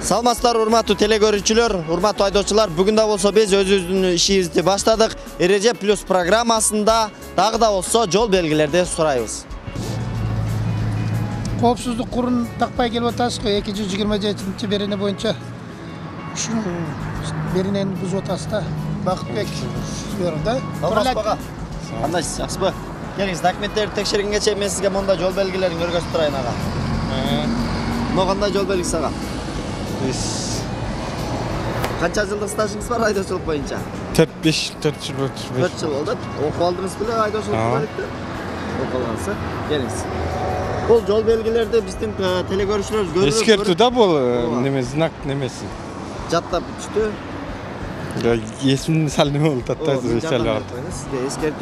Саламатсыздар урматтуу телекөрүүчүлөр, урматтуу айдоочулар. Бүгүн да болсо биз өзүбүздүн ишибизди баштадык. Эреже плюс программасында дагы да болсо жол белгилерди сурайбыз. Коопсуздук курун такпай келип атасыз го 227 берене боюнча. Ушул беренени бузуп атасыз да. Бакытбек да. Саламатсызбы? Кандайсыз, жакшысызбы? Келиңиз, документтерди текшергенге чейин мен сизге мондай жол белгилерин көргөзүп турайын ага. Мына кандай жол белгиси ага? Канча жылдык стажыңыз бар айдоочулук боюнча? 4 жыл болду. Окуп алдыңыз беле айдоочулук барыкты? Окуп алгансыз. Келиңиз. Бул жол белгилерди биздин телекөрүүчүлөр көрүп. Эскертүү да бул неме знак немеси. Жаттап бүтүштү. Есимин сал неме болуп атат. Сизге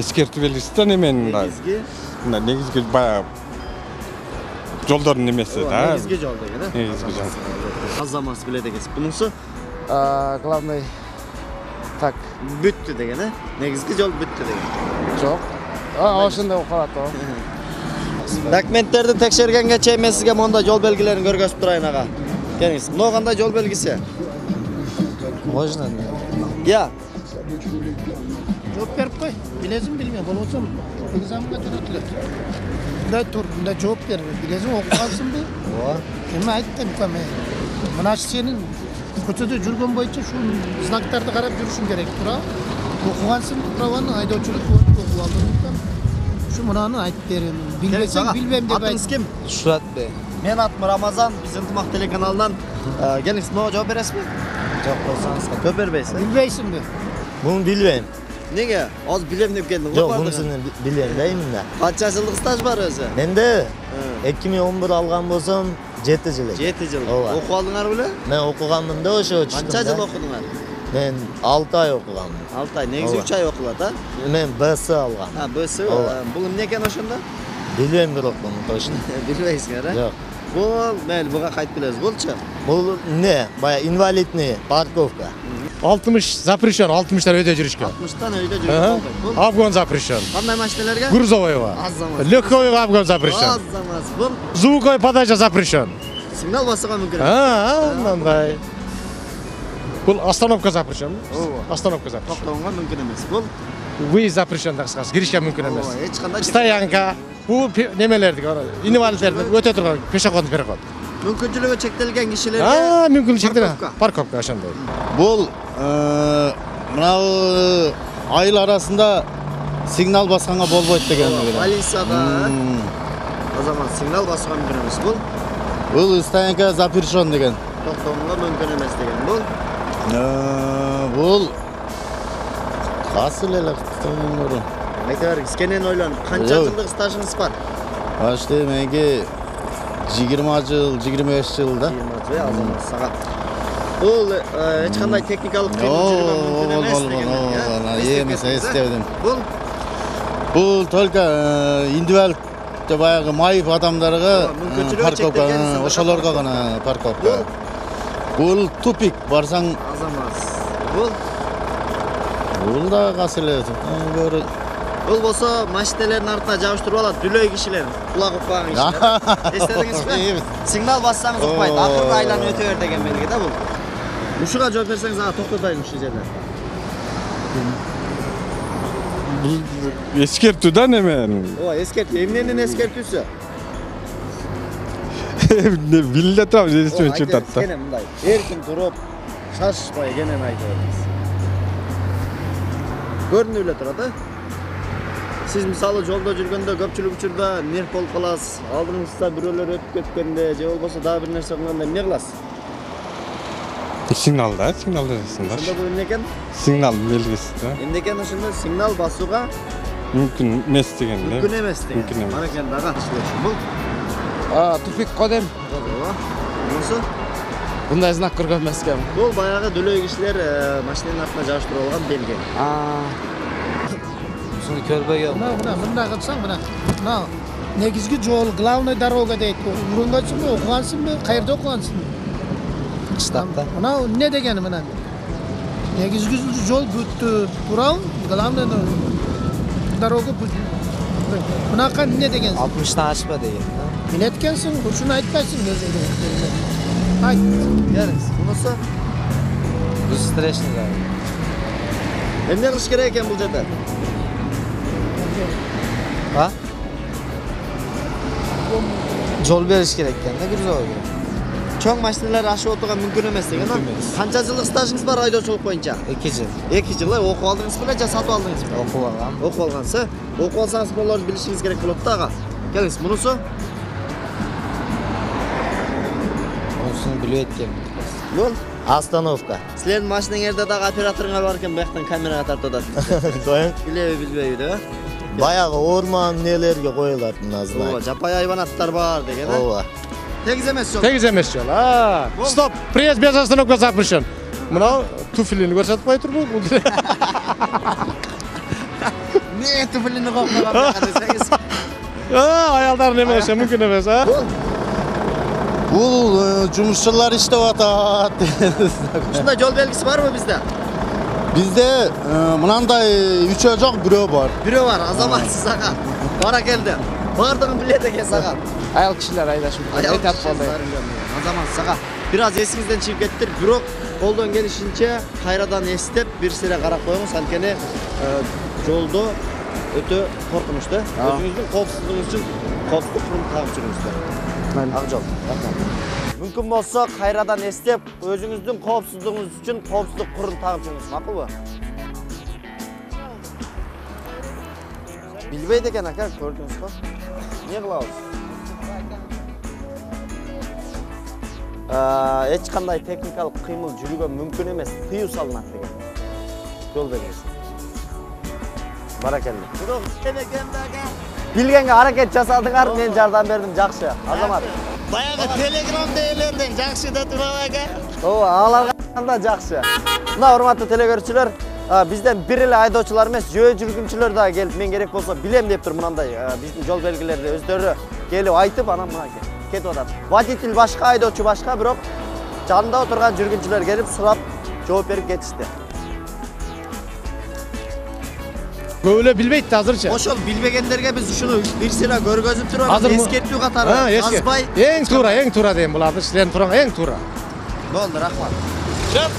Эскертүү белгиси да неменин да. Негизги баягы жолдордун немеси да. Негизги жол деген, э? Негизги жол. Азамат билет экенсиз. Бунусу Главный так бүттү деген, э? Негизги жол бүттү деген. жок. Ошондой болуп калат о. Документтерди текшергенге чейин мен сизге мондай жол белгилерин көргөзүп турайын ага. Келиңиз. Мына кандай жол белгиси? Можно. Я. Жооп берип кой. Билесиң билбейм, болбосо экзаменге жөнөтүлөт. Мындай тур, мындай жооп бер. Билесиң окугансыңбы? Ооба. Эми айттым мен. Мына сенин көчөдө жүргөн боюнча ушул знактарды карап жүрүшүң керек, туура. Окугансың праваны, айдоочулук окуп алдың. Ушу мынаны айтып берем. Билбесең билбем деп айт. Атыңыз ким? Шуратбек. Мен атым Рамазан, биз Ынтымак телеканалынан. Келиңиз, мына жооп бересизби? Жок болсаңыз. Көп бербейсиз. Билбейсиңби? Буну билбейм. Неге? Az билем деп келдиң. Жок, мунусун билем да эмне. Канча жылдык стаж бар өзү? Менде 2011 алган болсом 7 жыл. 7 жыл. Ооба. Окуп алдыңар беле? Мен окуганмын да ошо чыктым. Канча жыл окудуңар? Мен 6 ай окуганмын. 6 ай. Негизи 3 ай окулат, а? Мен БС алгам. БС. Бул эмне экен ошондо? Билбейм бирок муну точно. Билбейсиңер, а? Жок. Бул, мейли, буга кайтып билебиз. Булчу? Бул эмне? Бая инвалидный парковка. 60 запрещен, 60'дар өйдө жүрүшкөн. 60'тан өйдө жүрүшкөн. Бул Обгон запрещен. кандай машиналарга? Грузовойго. Азамат. Легковойго обгон запрещен. Азамат. Бул Звуковой подача запрещен. сигнал басууга мүмкүн. Мындай. Бул остановка запрещен. Ооба. Остановка запрещен. Токтогонго мүмкүн эмес. Бул Выезд запрещен, так сказать. Киришке мүмкүн эмес. эч кандай Стоянка. Бул немелерди, инвалидтерди өтө турган пешеходный переход. мүмкүнчүлүгү чектелген кишилерге Мүмкүн чектелген. парковка. Парковка ошондой. Бұл мынау айыл арасында сигнал басқанға болбойт деген. Полицияда Азамат сигнал басууга мүмкүн эмес. Бұл стоянка запрещен деген. Токтогонго мүмкүн эмес деген. Бұл касыл эле тыңыры. Айта бергиз, кенен ойлонуп, канча жылдык стажыңыз бар? Ашты менге 20 жыл, 25 жыл да. 20 жыл, Азамат сага. Бул эч кандай техникалык кыйынчылыгы мүмкүн эмес деген. Эмес эстебедим. Бул Бұл только индивидуал баягы майып адамдарга парковка, ошолорго гана парковка. Бұл тупик барсаң Азамат. Бұл да касыл эле. Бул болсо машиналардын артына жабыштырып алат, дүлөй кишилер, кулак укпаган кишилер. Эстедиңизби? Сигнал бассаңыз укпайт, акырын айланып өтө бер деген белги да бул. Ушуга жооп берсеңиз ага токтотайын ушул жерде. Бул эскертүү да неме. Ооба, эскертүү. Эмненин эскертүүсү? Биле турам, эсиме чыгып атат. Кенен мындай, эркин туруп, шашпай кенен айтып бериңиз. Көрүнүп эле турат, а? Siz misалы жолдо жүргөндө көпчүлүк учурда нерв болуп каласыз. Алдыңызда бирөөлөр өтүп кеткенде, же болбосо дагы бир нерсе кылганда эмне кыласыз? Сигнал да, сигнал жасасыңдар. Ошондо бул эмне экен? Сигнал белгиси да. Эмне экен ошондо сигнал басууга Мүмкүн эмес деген да. мүмкүн эмес деген. Мүмкүн эмес. Мана экен дагы бул. Тупик кодем. Ооба. Мунусу? Bunday знак көргөн эмескем. Бул баягы дүлөй кишилер машинанын артына жабыштырып алган белги. Ушуну көрбөгөм. Мындай кылсаң, мына негизги жол, главный дорога дейт. Ургансыңбы, окугансыңбы, каерде окугансың? Кыштакта. Мына эмне дегени мына? Негизги жол бүттү, туурабы? Главный дорога бүттү. Мынака эмне деген? 60'tan ашпа деген. Билет экенсиң, ушуну айтпайсың өзүң. Ayt. Geliniz. Bunisi? Bu streçli abi. Emne kılış gerek eken bu жерде? Ha? Jol beriş керек ekan da Gürzoga. Çoğun maşineler aşağı oturgan mümkün emas degen. Mümkün emas. Qancha yıllık stajınız var aydoçuluk boyunca? 2 yıl 2 yıl okup aldınız mı ya satып aldınız mı? okup algam. Okup algansa, okup alsanız bolları bilişiniz gerek bolot da ağa. Geliniz, bunisi? Onusunu bilip etken. Yol. Остановка. Sizlerin maşinеңерде дагы операторуңар бар экен, бияктан камерага тартып атат. Koyun. Билеби билбейби деп. Bayağı orman nelerge koyular bunlar Ооба, знак. жапай hayvanаттар бар деген. Ооба. Тегиз эмес жол. Tegiz emes jol. Ha. Stop. Приезд без остановка запрещен. Мынау туфлини көрсөтүп кой турбу? Не туфлини коюп койгон десеңиз. Аялдар неме ошо мүмкүн эмес, ha? Бул жумушчулар иштеп атат. Ушундай жол белгиси барбы бизде? Бизде мынандай үчөө жок, бирөө бар. Бирөө бар, азаматсыз ака. Баракелди. Бардыгын билет экенсиз ака. Аял кишилер айдашып. Айтат болду. Азаматсыз ака. Бир аз эсиңизден чыгып кеттир, бирок колдон келишинче кайрадан эстеп бир сире карап коюңуз, анткени жолдо өтө коркунучтуу. Өзүңүздүн коопсуздугуңуз үчүн коопсуздук курум тагып жүрүңүздөр. Ак жол. Мүмкүн болсо кайрадан эстеп, өзүңүздүн коопсуздугуңуз үчүн коопсуздук курум тагып жүрүңүз, макулбу? Билбейт экен ака, көрдүңүз го. Не кылабыз? Эч кандай техникалык кыймыл жүрүүгө мүмкүн эмес, тыюу салынат деген. Жол белгиси. Баракелди. Бирок билгенге аракет жасадыңар, мен жардам бердим, жакшы. Азамат. Баягы телеграмда элерден жакшы да турабы ака? Ооба, аларга да жакшы. Мына урматтуу телекөрүүчүлөр, бизден бир эле айдоочулар эмес, жөө жүргүнчүлөр да келип, мен керек болсо билем деп тур мынандай биздин жол белгилерди өздөрү келип айтып, анан мына кетип атат. Водитель башка, айдоочу башка, бирок жанында отурган жүргүнчүлөр келип сурап, жооп берип кетишти. Көбүлө билбейт да азырча. Ошол билбегендерге биз ушуну бир сыйра көргөзүп турабыз, эскертүү катары. Жазбай. Эң туура дейм буларды, силердин турган эң туура. Болду, рахмат. Жеп,